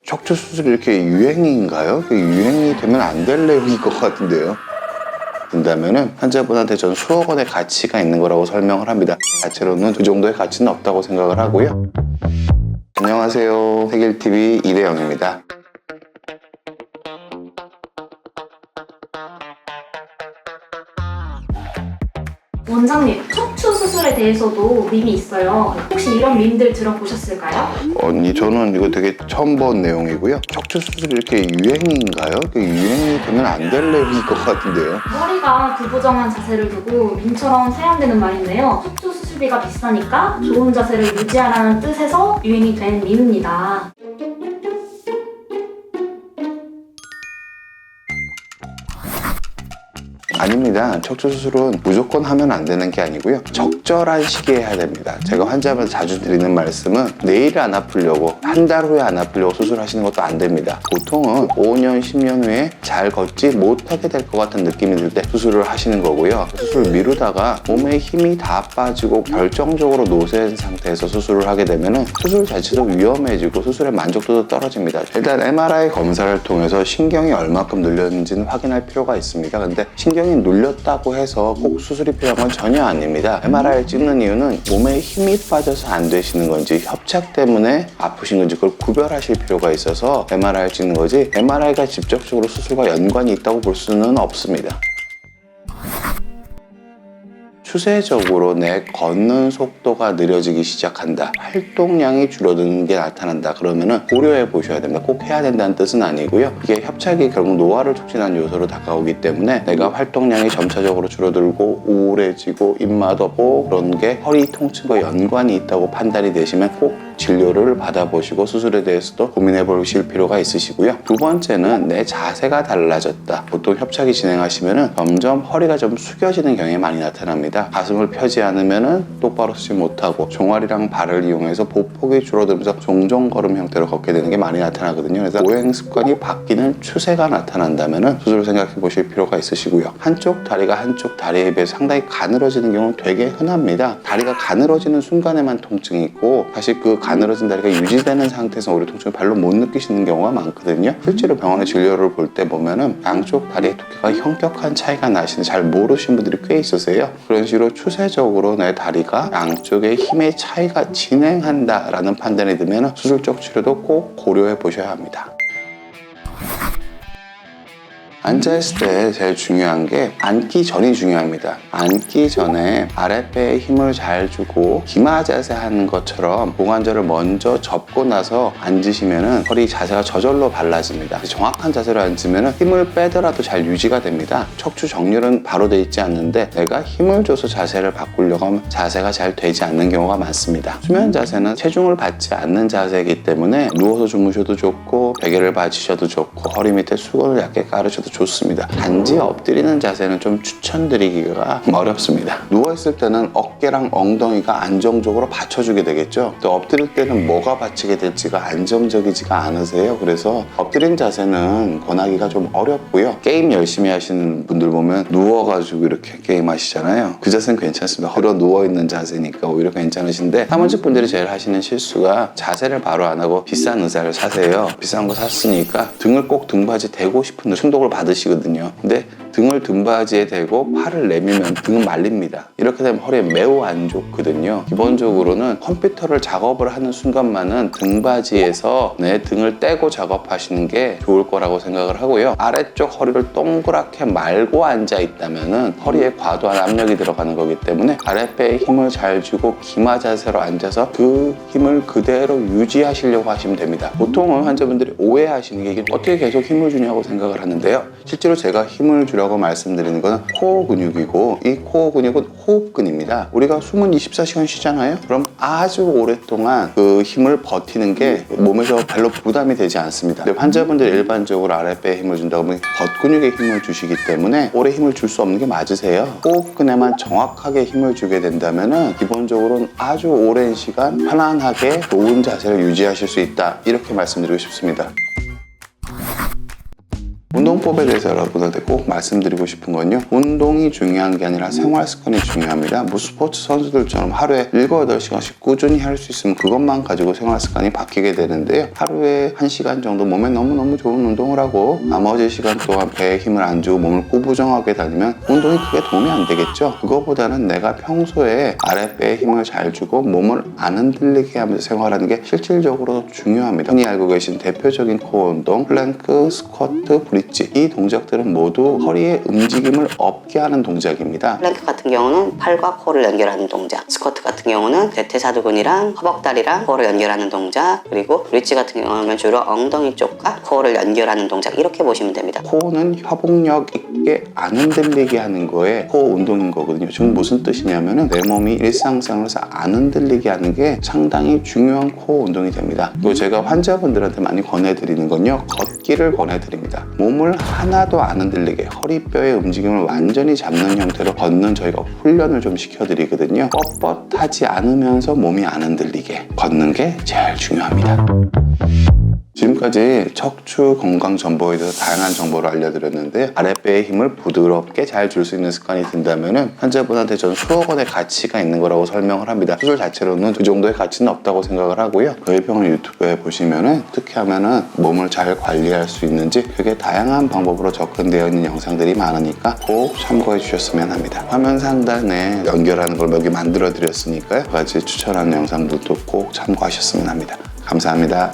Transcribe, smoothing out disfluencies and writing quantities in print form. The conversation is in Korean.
척추 수술이 이렇게 유행인가요? 유행이 되면 안 될 내용일 것 같은데요. 된다면은 환자분한테 전 수억 원의 가치가 있는 거라고 설명을 합니다. 자체로는 그 정도의 가치는 없다고 생각을 하고요. 안녕하세요. 세길TV 이대영입니다. 원장님, 척추 수술에 대해서도 밈이 있어요. 혹시 이런 밈들 들어보셨을까요? 언니, 저는 이거 되게 처음 본 내용이고요. 척추 수술이 이렇게 유행인가요? 유행이 되면 안 될 내용일 것 같은데요. 허리가 구부정한 자세를 두고 밈처럼 세련되는 말인데요. 척추 수술비가 비싸니까 좋은 자세를 유지하라는 뜻에서 유행이 된 밈입니다. 아닙니다. 척추 수술은 무조건 하면 안 되는 게 아니고요. 적절한 시기에 해야 됩니다. 제가 환자분한테 자주 드리는 말씀은 내일 안 아프려고, 한 달 후에 안 아프려고 수술하시는 것도 안 됩니다. 보통은 5년, 10년 후에 잘 걷지 못하게 될 것 같은 느낌이 들 때 수술을 하시는 거고요. 수술을 미루다가 몸에 힘이 다 빠지고 결정적으로 노쇠한 상태에서 수술을 하게 되면 수술 자체도 위험해지고 수술의 만족도도 떨어집니다. 일단 MRI 검사를 통해서 신경이 얼마큼 눌렸는지는 확인할 필요가 있습니다. 근데 신경이 눌렸다고 해서 꼭 수술이 필요한 건 전혀 아닙니다. MRI를 찍는 이유는 몸에 힘이 빠져서 안 되시는 건지 협착 때문에 아프신 건지 그걸 구별하실 필요가 있어서 MRI를 찍는 거지, MRI가 직접적으로 수술과 연관이 있다고 볼 수는 없습니다. 추세적으로 내 걷는 속도가 느려지기 시작한다, 활동량이 줄어드는 게 나타난다, 그러면은 고려해 보셔야 됩니다. 꼭 해야 된다는 뜻은 아니고요. 이게 협착이 결국 노화를 촉진하는 요소로 다가오기 때문에 내가 활동량이 점차적으로 줄어들고 우울해지고 입맛 없고 그런 게 허리 통증과 연관이 있다고 판단이 되시면 꼭 진료를 받아보시고 수술에 대해서도 고민해 보실 필요가 있으시고요. 두 번째는 내 자세가 달라졌다. 보통 협착이 진행하시면 점점 허리가 좀 숙여지는 경향이 많이 나타납니다. 가슴을 펴지 않으면 똑바로 서지 못하고 종아리랑 발을 이용해서 보폭이 줄어들면서 종종 걸음 형태로 걷게 되는 게 많이 나타나거든요. 그래서 보행 습관이 바뀌는 추세가 나타난다면 수술을 생각해 보실 필요가 있으시고요. 한쪽 다리가 한쪽 다리에 비해서 상당히 가늘어지는 경우는 되게 흔합니다. 다리가 가늘어지는 순간에만 통증이 있고 사실 그 가늘어진 다리가 유지되는 상태에서 오히려 통증을 별로 못 느끼시는 경우가 많거든요. 실제로 병원에 진료를 볼 때 보면은 양쪽 다리의 두께가 현격한 차이가 나시는데 잘 모르시는 분들이 꽤 있으세요. 그런 식으로 추세적으로 내 다리가 양쪽의 힘의 차이가 진행한다라는 판단이 들면 수술적 치료도 꼭 고려해 보셔야 합니다. 앉아있을 때 제일 중요한 게 앉기 전이 중요합니다. 앉기 전에 아랫배에 힘을 잘 주고 기마 자세 하는 것처럼 고관절을 먼저 접고 나서 앉으시면 허리 자세가 저절로 발라집니다. 정확한 자세로 앉으면 힘을 빼더라도 잘 유지가 됩니다. 척추 정렬은 바로 돼 있지 않는데 내가 힘을 줘서 자세를 바꾸려고 하면 자세가 잘 되지 않는 경우가 많습니다. 수면 자세는 체중을 받지 않는 자세이기 때문에 누워서 주무셔도 좋고 베개를 받으셔도 좋고 허리 밑에 수건을 얇게 깔으셔도 좋습니다. 단지 엎드리는 자세는 좀 추천드리기가 어렵습니다. 누워있을 때는 어깨랑 엉덩이가 안정적으로 받쳐주게 되겠죠. 또 엎드릴 때는 뭐가 받치게 될지가 안정적이지가 않으세요. 그래서 엎드린 자세는 권하기가 좀 어렵고요. 게임 열심히 하시는 분들 보면 누워가지고 이렇게 게임 하시잖아요. 그 자세는 괜찮습니다. 허리가 누워있는 자세니까 오히려 괜찮으신데, 사무직 분들이 제일 하시는 실수가 자세를 바로 안 하고 비싼 의자를 사세요. 비싼 거 샀으니까 등을 꼭 등받이 대고 싶은 충동을 받으시거든요. 근데 등을 등받이에 대고 팔을 내밀면 등은 말립니다. 이렇게 되면 허리에 매우 안 좋거든요. 기본적으로는 컴퓨터를 작업을 하는 순간만은 등받이에서 내 등을 떼고 작업하시는 게 좋을 거라고 생각을 하고요. 아래쪽 허리를 동그랗게 말고 앉아 있다면은 허리에 과도한 압력이 들어가는 거기 때문에 아랫배에 힘을 잘 주고 기마 자세로 앉아서 그 힘을 그대로 유지하시려고 하시면 됩니다. 보통은 환자분들이 오해하시는 게 이게 어떻게 계속 힘을 주냐고 생각을 하는데요. 실제로 제가 힘을 주려고 말씀드리는 것은 코어 근육이고, 이 코어 근육은 호흡근입니다. 우리가 숨은 24시간 쉬잖아요. 그럼 아주 오랫동안 그 힘을 버티는 게 몸에서 별로 부담이 되지 않습니다. 근데 환자분들이 일반적으로 아랫배에 힘을 준다고 하면 겉근육에 힘을 주시기 때문에 오래 힘을 줄 수 없는 게 맞으세요. 호흡근에만 정확하게 힘을 주게 된다면 기본적으로는 아주 오랜 시간 편안하게 좋은 자세를 유지하실 수 있다, 이렇게 말씀드리고 싶습니다. 운동법에 대해서 여러분한테 꼭 말씀드리고 싶은 건요, 운동이 중요한 게 아니라 생활 습관이 중요합니다. 뭐 스포츠 선수들처럼 하루에 7, 8시간씩 꾸준히 할 수 있으면 그것만 가지고 생활 습관이 바뀌게 되는데요, 하루에 1시간 정도 몸에 너무너무 좋은 운동을 하고 나머지 시간 동안 배에 힘을 안 주고 몸을 꾸부정하게 다니면 운동이 크게 도움이 안 되겠죠. 그거보다는 내가 평소에 아랫배에 힘을 잘 주고 몸을 안 흔들리게 하면서 생활하는 게 실질적으로 중요합니다. 흔히 알고 계신 대표적인 코어 운동, 플랭크, 스쿼트, 브릿지, 이 동작들은 모두 허리에 움직임을 없게 하는 동작입니다. 플랭크 같은 경우는 팔과 코어를 연결하는 동작, 스쿼트 같은 경우는 대퇴사두근이랑 허벅다리랑 코어를 연결하는 동작, 그리고 브릿지 같은 경우는 주로 엉덩이 쪽과 코어를 연결하는 동작, 이렇게 보시면 됩니다. 코어는 협응력 있게 안 흔들리게 하는 거에 코어 운동인 거거든요. 지금 무슨 뜻이냐면은 내 몸이 일상생활에서 안 흔들리게 하는 게 상당히 중요한 코어 운동이 됩니다. 그리고 제가 환자분들한테 많이 권해드리는 건요, 걷기를 권해드립니다. 몸을 하나도 안 흔들리게 허리뼈의 움직임을 완전히 잡는 형태로 걷는 저희가 훈련을 좀 시켜드리거든요. 뻣뻣하지 않으면서 몸이 안 흔들리게 걷는 게 제일 중요합니다. 지금까지 척추 건강 정보에 대해서 다양한 정보를 알려드렸는데, 아랫배의 힘을 부드럽게 잘 줄 수 있는 습관이 든다면 환자분한테 전 수억 원의 가치가 있는 거라고 설명을 합니다. 수술 자체로는 그 정도의 가치는 없다고 생각을 하고요. 저희 병원 유튜브에 보시면은 어떻게 하면은 몸을 잘 관리할 수 있는지 되게 다양한 방법으로 접근되어 있는 영상들이 많으니까 꼭 참고해 주셨으면 합니다. 화면 상단에 연결하는 걸 몇 개 만들어 드렸으니까요, 그 가지 추천하는 영상들도 꼭 참고하셨으면 합니다. 감사합니다.